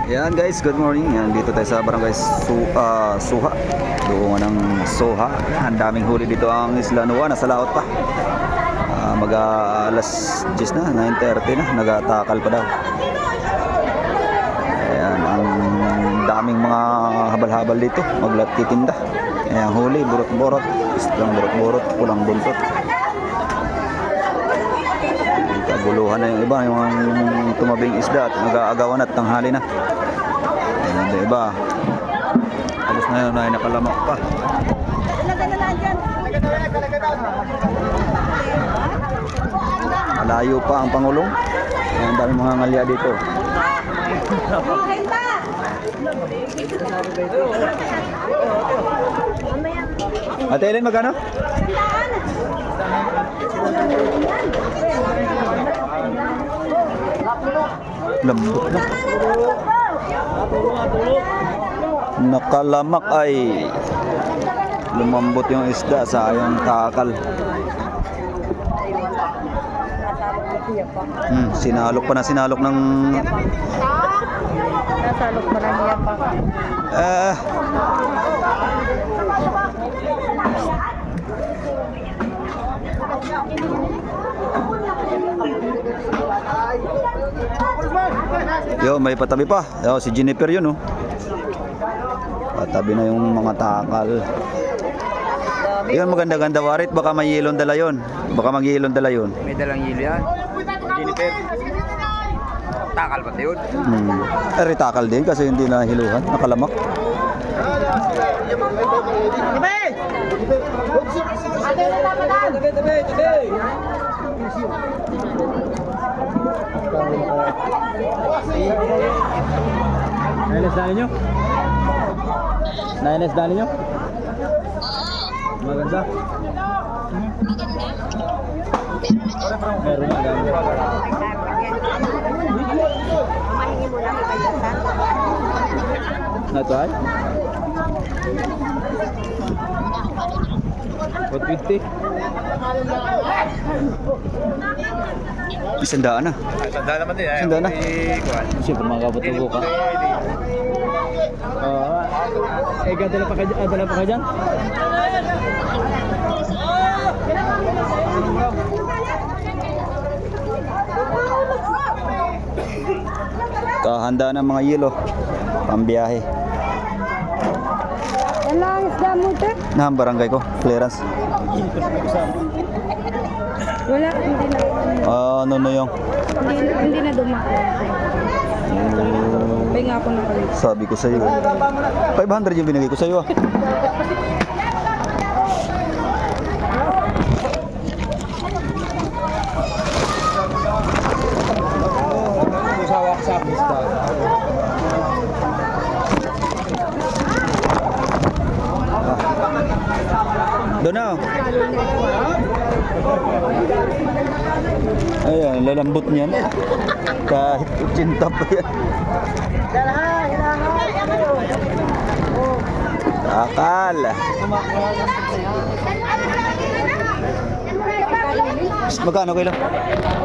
Yan guys, good morning. Yan, dito tayo sa barangay Suha. Doon ng Soha. Ang daming huli dito ang Isla Nuwa. Nasa laot pa. Mag alas 10 na, 9:30 na. Nagatakal pa daw. Ayan, ang daming mga habal-habal dito. Magtitinda. Ayan, huli, burot-burot. Islang burot-burot, pulang buntot. Kaguluhan na yung iba, yung tumabing isda at nag-aagawan at tanghali na. Ayan, yung iba alas na yun ay nakalamak pa. Malayo pa ang Pangulong. Ayan, daming mga ngalya dito. Ate Ellen, magkano? Lambot na. Nakalamak ay lumambot yung isda sa ayong takal. Sinalok pa na sinalok ng nasalok pa na niya pa. Yo, may patabi pa. Yo, si Jennifer yun, oh. Patabi na yung mga takal. Yun, maganda-ganda warit. Baka may yelong dala yun. Baka mag-yelong dala yun. May dalang hilo yan. Jennifer. Takal ba yun? Takal din kasi hindi na hiluhan. Nakalamak. Nailes dali nyo? Nailes dali nyo? Maganda? Meron na gano'n. Mahingi mo lang ibayasan. Ito ay? What 50? Isandaan na. Sandaan naman din. Sandaan na. Siyempre mga kapatubo ka. Dala pa ka dyan? Kahanda ng mga yelo. Pambiyahe. Yan lang isda mo, te? Na barangay ko. Clearance. Wala, hindi na. Ano na yung? Hindi na dumako. Pahinga ako na kayo. Sabi ko sa iyo. 500 yung binigay ko sa iyo. Doon na. Ayan, lalambot niyan. Kahit 80 pa yan. Takal. Magkano kilo?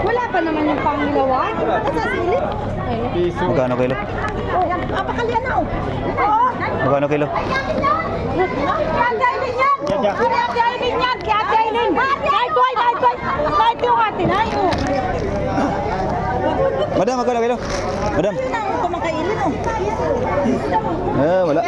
Wala pa naman yung pangilawan. Sa silip. Magkano kilo? Apakalyan na, oh. Oo. Magkano kilo? Ate Aileen yan! Ate Aileen yan! Ate Aileen! Kahit yung atin, ay, oh. Madam, magkano kilo? Madam? Kumakailin, oh. Wala.